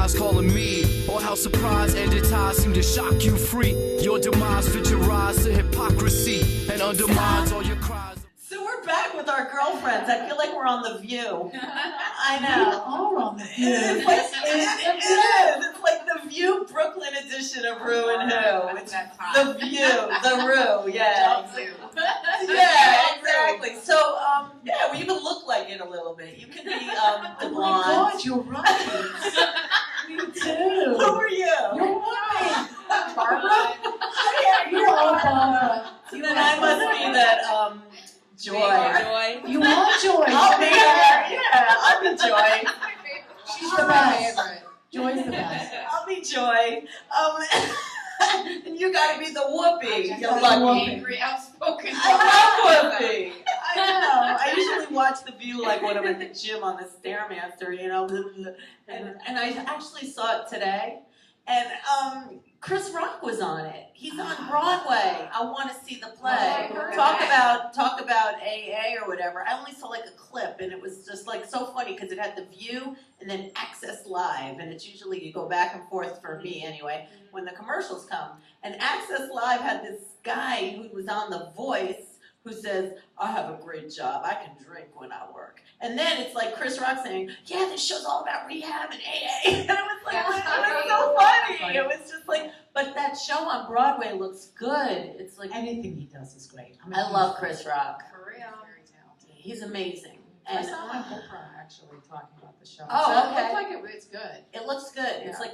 eyes calling me. Or how surprise and ties seem to shock you free. Your demise fit your rise to hypocrisy and undermines all your cries. So we're back with our girlfriends. I feel like we're on The View. I know. We are on The View. It is. It's like The View Brooklyn edition of ReW and Who. It's The View, the ReW, yeah. Yeah, exactly. So, yeah, well, you can look like it a little bit. You can be the blonde. Oh my God, you're right. Me too. Who are you? You're right. Barbara? Yeah, you are Barbara. Then I must be that Joy. You are Joy. I'll be her. Yeah, I'll be Joy. She's the best. Joy's the best. I'll be Joy. And you gotta be the Whoopi. You're lucky. Angry, outspoken. I love Whoopi. I know. I usually watch The View like when I'm at the gym on the Stairmaster, you know. And I actually saw it today. And Chris Rock was on it. He's on Broadway. I want to see the play. Talk about AA or whatever. I only saw like a clip, and it was just like so funny because it had The View and then Access Live, and it's usually you go back and forth for me anyway when the commercials come. And Access Live had this guy who was on The Voice who says, I have a great job. I can drink when I work. And then it's like Chris Rock saying, yeah, this show's all about rehab and AA. And it was like, it was so funny. It was just like, but that show on Broadway looks good. It's like Anything he does is great. I love Chris Rock. For real. He's amazing. I And saw my Oprah actually talking about the show. Oh, So okay. It looked like it's good. it looks good. It's like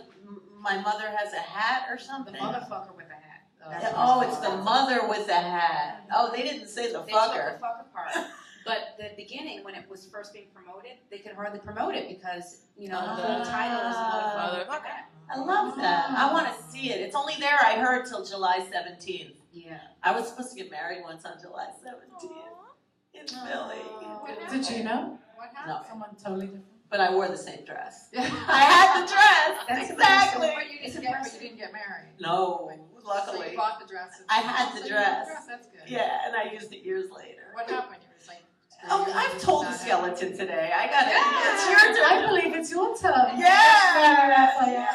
my mother has a hat or The something. motherfucker with the hat. Oh, it's the mother with the hat. Oh, they didn't say the They took fucker. the fucker part. But the beginning, when it was first being promoted, they could hardly promote it because, you know, the whole title is motherfucker. I love that. I want to see it. It's only there, I heard, till July 17th. Yeah. I was supposed to get married once on July 17th in Philly. Did you know? What No, happened? Someone totally different. but I wore the same dress. I had the dress. That's Exactly. But you didn't get married. No, So luckily. you bought the dress. I had the So you dress. That's good. Yeah, and I used it years later. What happened? You were just like, Oh, I've told the skeleton today. I got it. It's your I turn. believe it's your turn. Yeah. I Yeah.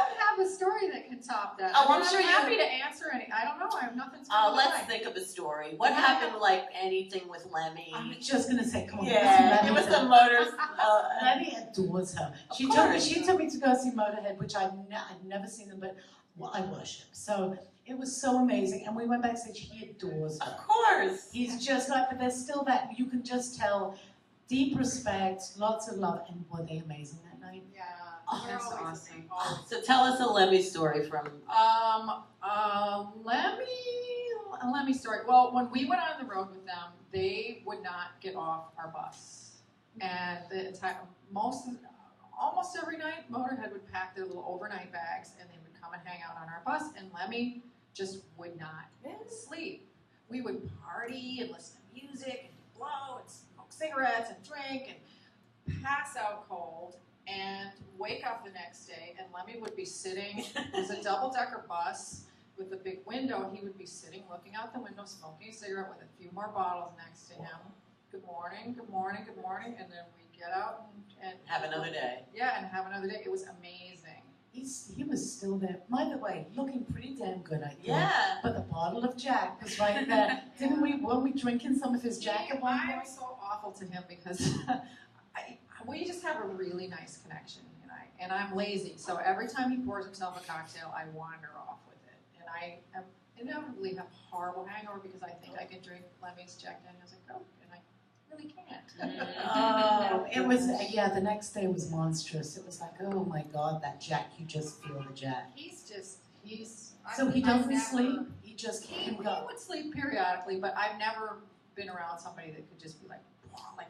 don't have a story that can top that. Oh, I'm I mean, sure you- happy to answer any. I don't know. I have nothing to Let's think of a story. What happened, like anything with Lemmy? I was just gonna say, come on. Yeah, give us some motors. Lemmy adores her. Of She took me to go see Motorhead, which I'd never seen them, but I worship. So it was so amazing, and we went backstage. He adores her. Of course. He's just like, but there's still that you can just tell, deep respect, lots of love, and were they amazing that night? Yeah. Oh, They're that's always awesome. always. So tell us a Lemmy story from. Lemmy story. Well, when we went on the road with them, they would not get off our bus, and the entire almost every night, Motorhead would pack their little overnight bags, and they would come and hang out on our bus, and Lemmy just would not sleep. We would party and listen to music and blow and smoke cigarettes and drink and pass out cold and wake up the next day, and Lemmy would be sitting. It was a double-decker bus with a big window. He would be sitting, looking out the window, smoking a cigarette with a few more bottles next to him. Good morning, good morning, good morning, and then we'd get out and Have another day. Yeah, and have another day. It was amazing. He was still there. By the way, looking pretty damn good, I think. Yeah. But the bottle of Jack was right there. Weren't we drinking some of his Jack at one I point? was so awful to him because we just have a really nice connection, and I'm lazy. So every time he pours himself a cocktail, I wander off with it. And I inevitably have a horrible hangover because I think I can drink Lemmy's Jack Daniels and Coke, and I really can't. Oh, it was, the next day was monstrous. It was like, oh my God, that Jack, you just feel the Jack. So he doesn't sleep? He just He can't go. would sleep periodically, but I've never been around somebody that could just be like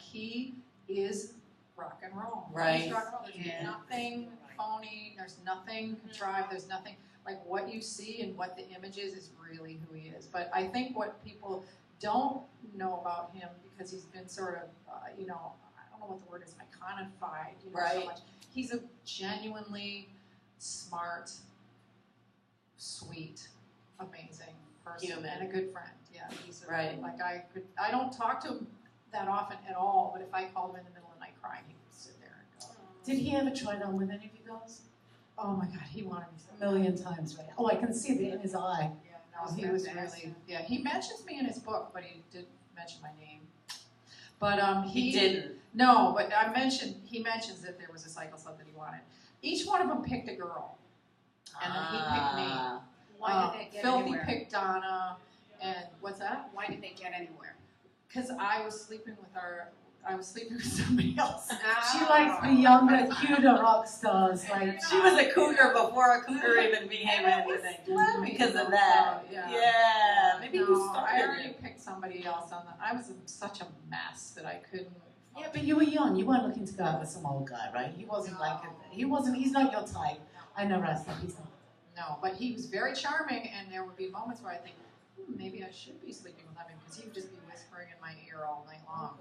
he is rock and roll. Right. He's rock and roll. There's Yeah. nothing phony. There's nothing contrived. There's nothing like what you see and what the image is really who he is. But I think what people don't know about him because he's been sort of, I don't know what the word is, iconified, so Right. much. He's a genuinely smart, sweet, amazing person Human. and a good friend. Yeah, he's Right. I don't talk to him that often at all, but if I called him in the middle of the night crying, he would sit there and go. Did he ever try it on with any of you girls? Oh my God, he wanted me so A million times, right? Oh, I can see it in his eye. Yeah, no, he was really, yeah, he mentions me in his book, but he didn't mention my name. But He didn't. No, but he mentions that there was a cycle sub that he wanted. Each one of them picked a girl, and then he picked me. Why did they get Filthy anywhere? picked Donna, and what's that? Why did they get anywhere? Because I was sleeping with somebody else. She likes the younger, cuter rock stars. Like She was a cougar before a cougar even became anything. Because of that. Yeah. Maybe you No, I started already it. picked somebody else on the. I was such a mess that I couldn't. yeah, but you were young. You weren't looking to go out with some old guy, right? He wasn't he's not your type. I never asked that. He's not. No, but he was very charming, and there would be moments where I think, maybe I should be sleeping with him because he would just be whispering in my ear all night long.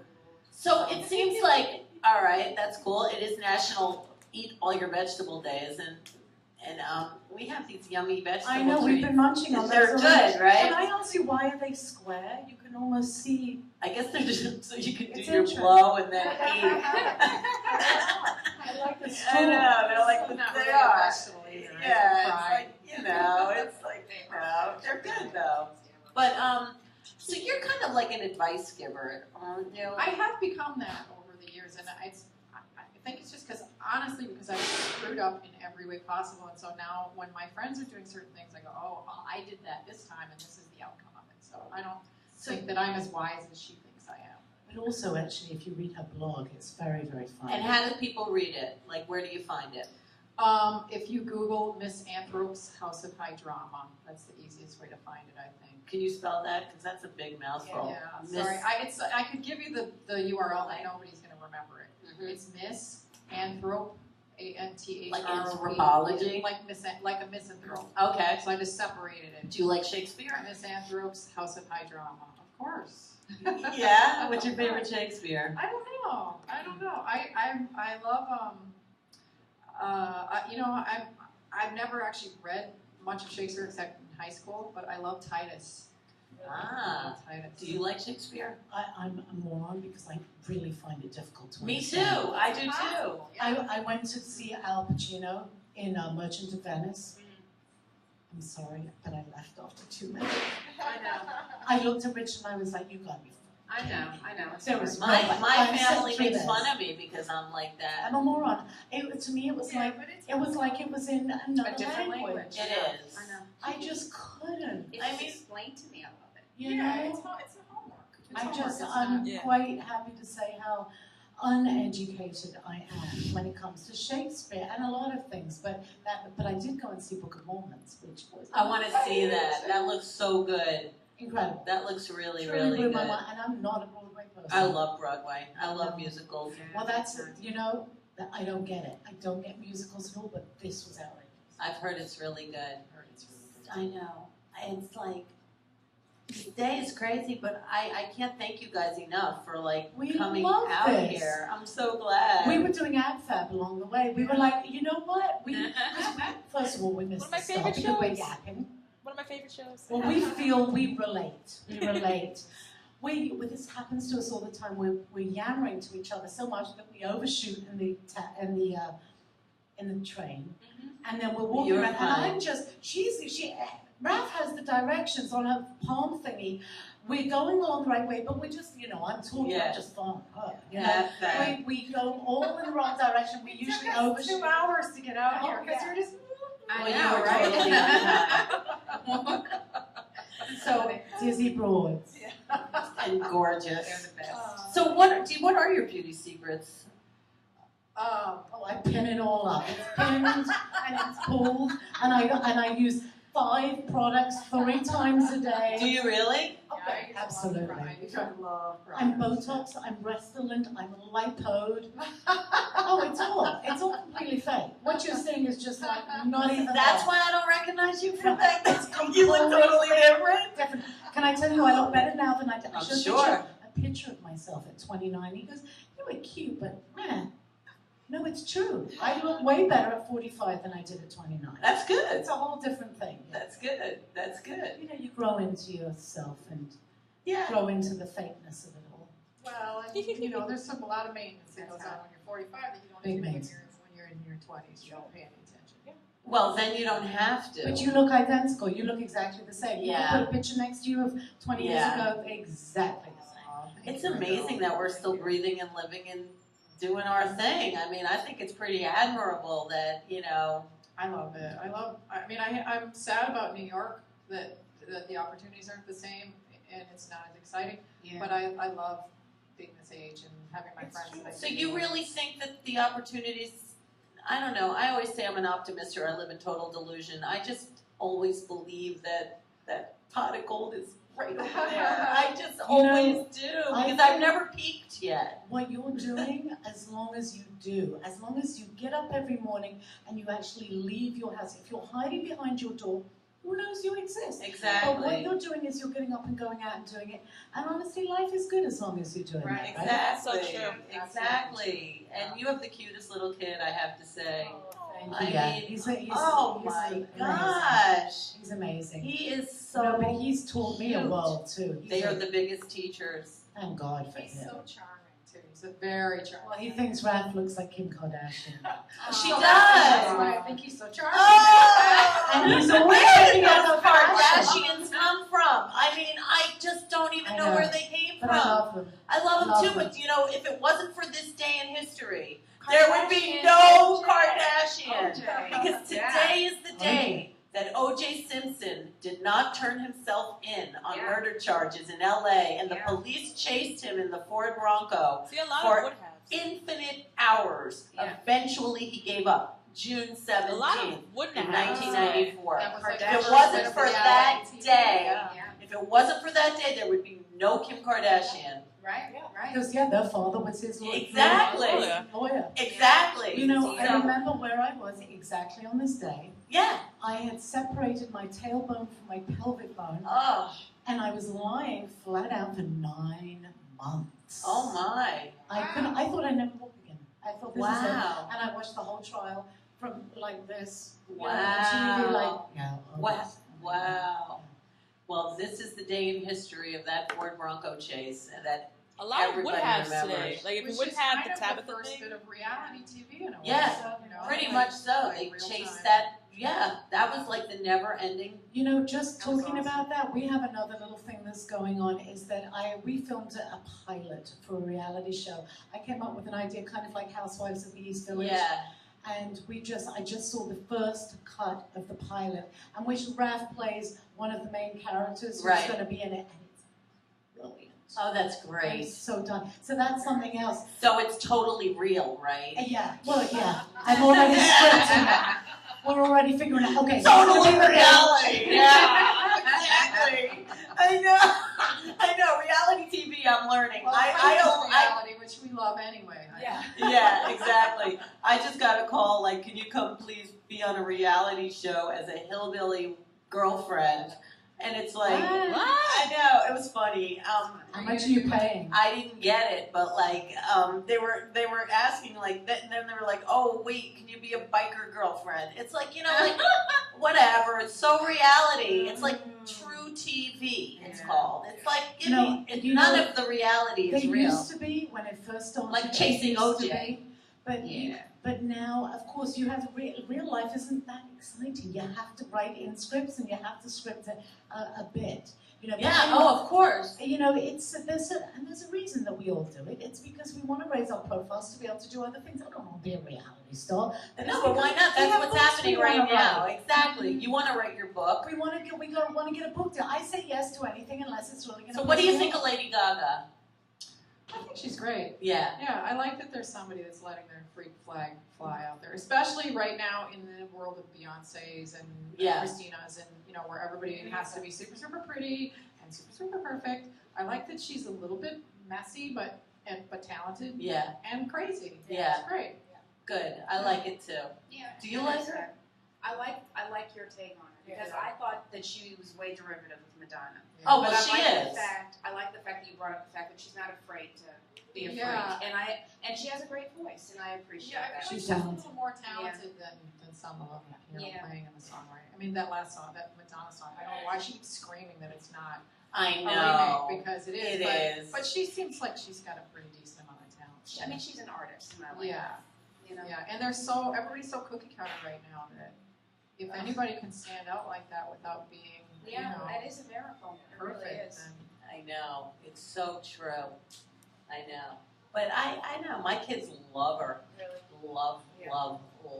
So it seems like, all right, that's cool. It is National Eat All Your Vegetable Days, and we have these yummy vegetables. I know, we've been munching on those. They're already. good, right? Can I ask you, why are they square? You can almost see. I guess they're just so you can do It's your interesting. blow and then eat. I like the straw. I know, they're like Not they really are. a vegetable either. Yeah, It's it's fried. like, it's like, they're good though. But, so you're kind of like an advice giver, aren't you? I have become that over the years, and I think it's just because, honestly, because I was screwed up in every way possible, and so now when my friends are doing certain things, I go, oh, well, I did that this time, and this is the outcome of it. So I don't think that I'm as wise as she thinks I am. But also, actually, if you read her blog, it's very, very fun. And how do people read it? Like, where do you find it? If you Google Miss Anthrope's House of High Drama, that's the easiest way to find it, I think. Can you spell that? Because that's a big mouthful. Yeah, Miss- sorry. I could give you the URL, but nobody's going to remember it. Mhm. It's Miss Anthrope, ANTHROPE. Like anthropology? Like a misanthrope. Okay. So I just separated it. Do you like Shakespeare? Miss Anthrope's House of High Drama, of course. Yeah. What's your favorite Shakespeare? I don't know. I love I've never actually read much of Shakespeare except in high school, but I love Titus. Ah. Titus. Do you like Shakespeare? I'm a moron because I really find it difficult to Me too. understand. I do too. I went to see Al Pacino in Merchant of Venice. I'm sorry, but I left after 2 minutes. I know. I looked at Rich and I was like, you gotta be I know. There was My I'm family sent through makes this. fun of me because I'm like that. I'm a moron. To me, it was like it was in another A different language. language. It is. I know. I just couldn't. If I you mean- explain to me, I love it. You know, it's a homework. I'm quite happy to say how uneducated I am when it comes to Shakespeare and a lot of things. But I did go and see Book of Mormons, which was I want to see that. That looks so good. incredible. That looks really, It really blew good. my mind, and I'm not a Broadway person. I love Broadway. I love musicals. Well, that's that I don't get it. I don't get musicals at all. But this was outrageous. I've heard it's really good. I know. It's like, this day is crazy, but I can't thank you guys enough for like We coming love out this. here. I'm so glad. We were doing AdFab along the way. We were like, you know what? First of all, we missed One of my the stop favorite because we're shows. yapping. One of my favorite shows. Well, we feel we relate. We relate. This happens to us all the time. We're yammering to each other so much that we overshoot in the train, and then we're walking You're around. fine. And I'm Raph has the directions on her palm thingy. We're going along the right way, but we're just, I'm talking. Yeah. I'm just following her. That. We go all in the wrong direction. We usually overshoot. 2 hours to get out here because yeah. you're just. Well, you were totally on time. So Dizzy Broads. And gorgeous. They're the best. So what are your beauty secrets? I pin it all up. It's pinned and it's pulled, and I use 5 products 3 times a day. Do you really? Okay, absolutely. I love I'm Botox, I'm Restylane, I'm lipoed. Oh, it's all completely fake. What you're seeing is just like not even That's that. why I don't recognize you from back then. It's You look totally different. different. Can I tell you I look better now than I did? I I'm showed sure. a picture of myself at 29. He goes, you were cute, but man, no, it's true. I look way better at 45 than I did at 29. That's good. It's a whole different thing. That's good. That's good. You grow into yourself and Yeah. grow into the fakeness of it all. Well, and, there's a lot of maintenance that goes on when you're 45 that you don't Big do when maintenance. you're in your 20s. You don't pay any attention. Well, then you don't have to. But you look identical. You look exactly the same. Yeah. You put a picture next to you of 20 years Yeah. ago, exactly the same. It's amazing that we're still breathing and living and doing our thing. I mean, I think it's pretty admirable that, you know. I love it. I'm sad about New York that the opportunities aren't the same and it's not as exciting. Yeah. But I love being this age and having my friends. That I So see. you really think that the opportunities, I don't know, I always say I'm an optimist or I live in total delusion. I just always believe that pot of gold is right over there. I just always do, because I've never peaked yet. What you're doing, as long as you do, as long as you get up every morning and you actually leave your house, if you're hiding behind your door, who knows you exist? Exactly. But what you're doing is you're getting up and going out and doing it. And honestly, life is good as long as you're doing Right. it, right? Exactly. So true. Exactly. And you have the cutest little kid, I have to say. Thank I you. Yeah. mean, He's oh my amazing. gosh. He's amazing. He is No, so but he's taught me a cute. world too. They are the biggest teachers. Thank God for He's him. so charming too. He's a very charming. Well, he thinks Raph looks like Kim Kardashian. She So does. That's why I think he's so charming. Oh! And he's always Where did taking out those the fashion. Kardashians come from? I mean, I just don't even I know know. where they came But from. I love them. I love them Love too, them. but you know, if it wasn't for this day in history, there would be no Kardashian. Because today is the day that O.J. Simpson did not turn himself in on murder charges in L.A. and the police chased him in the Ford Bronco See, a lot for of would have. infinite hours. Yeah. Eventually, he gave up. June A lot 17th, of wouldn't in have. 1994. That was like If the it first wasn't bit of for reality that TV. day, Yeah. if it wasn't for that day, there would be no Kim Kardashian. Right, right. Because their father was his lawyer. Exactly. Lawyer. Exactly. You know, I So, remember where I was exactly on this day. yeah. I had separated my tailbone from my pelvic bone, Oh, and I was lying flat out for 9 months. oh my. I thought I'd never walk again. I thought this is it. Wow. And I watched the whole trial from like this. you know, Wow. TV, like, yeah, oh, Wow. yes. Wow. Well, this is the day in history of that Ford Bronco chase, and that A lot of would Everybody have remembers. today. Like if Which you would is have kind the of Tabitha the first thing. bit of reality TV in a way. Yeah, you know, pretty like- much so. like They real chased time. that. Yeah, that was like the never-ending. You know, just That was talking awesome. about that, we have another little thing that's going on is that we filmed a pilot for a reality show. I came up with an idea kind of like Housewives of the East Village. Yeah. And I just saw the first cut of the pilot, and which Raph plays one of the main characters who's Right. going to be in it, and it's brilliant. Oh, that's I'm great. so done. So that's something else. So it's totally real, right? Yeah, well, yeah. I'm already scripting it. We're already figuring out. Okay, so Totally it's gonna be reality. Yeah, exactly. I know. Reality TV. I'm learning. Well, I don't. reality, which we love anyway. Yeah. Yeah, exactly. I just got a call like, can you come please be on a reality show as a hillbilly girlfriend? And it's like, What? I know, it was funny. How much are you paying? I didn't get it, but like, they were asking like that, and then they were like, oh wait, can you be a biker girlfriend? It's like, you know, like whatever. It's so reality. It's like true TV. It's called. It's like none of the reality is They real. used to be when it first started. Like it chasing used to OJ. be, but now, of course, you have real life isn't that exciting. You have to write in scripts and you have to script a bit. You know. but Yeah. anyway, Oh, of course. You know, there's a reason that we all do it. It's because we want to raise our profiles to be able to do other things. I don't want to be a reality star. No, but why not? We That's have what's books happening we right wanna now. write. Exactly. You want to write your book. We want to get a book deal. I say yes to anything unless it's really going to. So what do you think of Lady Gaga? I think she's great. Yeah. Yeah, I like that there's somebody that's letting their freak flag fly out there, especially right now in the world of Beyonce's and Yeah. Christina's and, you know, where everybody has to be super, super pretty and super, super perfect. I like that she's a little bit messy, but talented Yeah. and crazy. Yeah. It's great. Good. I like it too. Yeah. Do you like her? I like your take on it because I thought that she was way derivative of Madonna. Oh, But well, I she like is. I like the fact that you brought up the fact that she's not afraid to be a Yeah. freak, and she has a great voice, and I appreciate Yeah, I that. feel like She's she's a talented. little more talented than some of them, you know, Yeah. playing in the songwriting. I mean, that last song, that Madonna song, I don't know why she keeps screaming that it's not I a know. remake, because it is. It but, is. But she seems like she's got a pretty decent amount of talent. I mean, she's an artist, and I like Yeah. that. You know. Yeah, and everybody's so cookie cutter right now that if anybody can stand out like that without being, Yeah, that is a miracle. It really perfect, is. then I know, it's so true. I know. But I know, my kids love her. Really. Love, Yeah.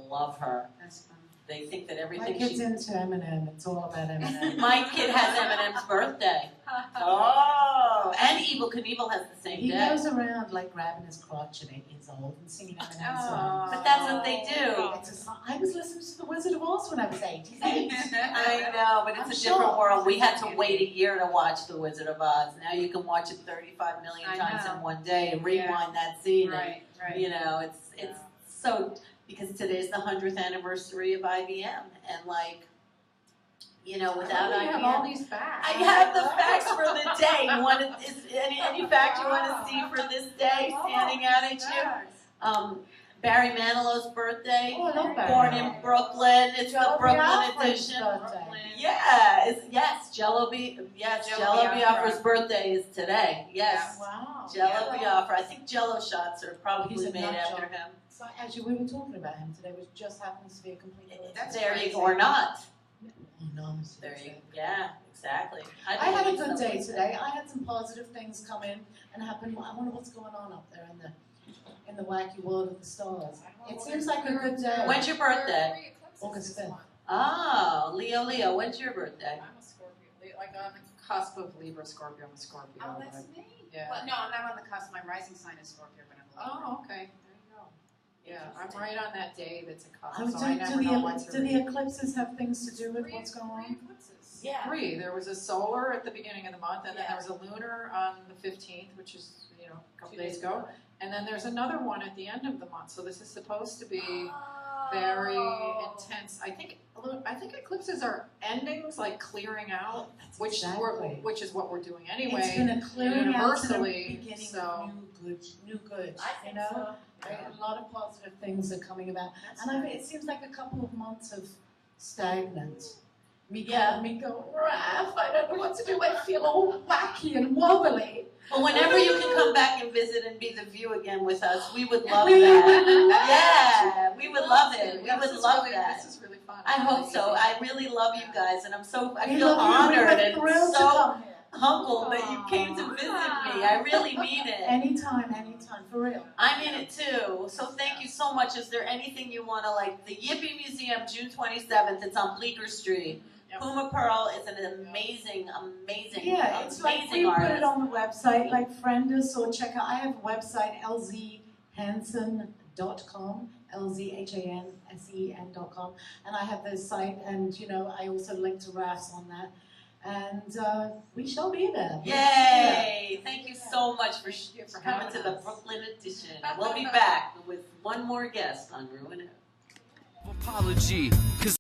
love her. That's fun. They think that My everything kid's into Eminem. It's all about Eminem. My kid has Eminem's birthday. Oh, and Evel Knievel has the same He day. goes around like grabbing his crotch at 8 years old and singing Eminem songs. But that's what they do. It's a song. I was listening to The Wizard of Oz when I was 8. He's 8. I know, but it's I'm a different shocked. world. We had to wait a year to watch The Wizard of Oz. Now you can watch it 35 million I times know. in one day and rewind Yeah. that scene. Right, And, right. you know, it's so, because today's the 100th anniversary of IBM. And like, you know, without I have all IBM. these facts. I have the facts for the day. You want to, any fact you want to see for this day standing out at you? Barry Manilow's birthday. Oh, I love Barry Born in Manilow. Brooklyn. It's the Jello Brooklyn Biafra's edition. birthday. Yeah, Jello Jello Biafra's Biafra. birthday is today. Yes, Wow. Jello Biafra. I think Jello shots are probably He's a made nut after job. him. So actually, we were talking about him today, which just happens to be a complete That's coincidence. there you crazy. go, or not. Oh, no, There you, yeah, exactly. I had a believe good day something. today. I had some positive things come in and happen. I wonder what's going on up there in the wacky world of the stars. It seems like a good day. When's your birthday? August 5th. Oh, Leo, when's your birthday? I'm a Scorpio, like on the cusp of Libra, Scorpio. I'm a Scorpio. Oh, but- that's me. Yeah. Well, no, I'm not on the cusp. My rising sign is Scorpio, but I'm Libra. Oh, okay. There you go. Yeah, I'm right on that day that's a cusp, Oh, so I never know what to do the read. eclipses have things to do with what's going Three on? eclipses. Yeah. 3. There was a solar at the beginning of the month, and then Yeah. there was a lunar on the 15th, which is, you know, a couple days ago. And then there's another one at the end of the month. So this is supposed to be very intense. I think eclipses are endings, like clearing out, which is what we're doing anyway. It's been a clearing out to the universally, beginning so- of new goods. You know, a lot of positive things are coming about, and it seems like a couple of months of stagnant. Me going, Raph, I don't know what to do. I feel all wacky and wobbly. Well, whenever you can come back and visit and be the view again with us, we would love We that. would love Yeah, we would love it. We Yeah, would this is love really- that. This is really fun. I hope Really so. easy. I really love you guys, and I We feel love you. honored We're and thrilled to so come here. humbled that you came to visit me. I really mean it. Anytime, for real. I mean it too. So thank you so much. Is there anything you want to the Yippee Museum, June 27th? It's on Bleecker Street. Yep. Puma Pearl is an amazing, Yeah, it's like we amazing put it artist. on the website, like friend us or check out. I have a website, lzhansen.com, lzhansen.com, and I have the site, and you know, I also link to Raf's on that, and we shall be there. Yay! Thank you so much for for coming having to the us. Brooklyn edition. We'll be back with one more guest on ReW WhO. Apology, 'cause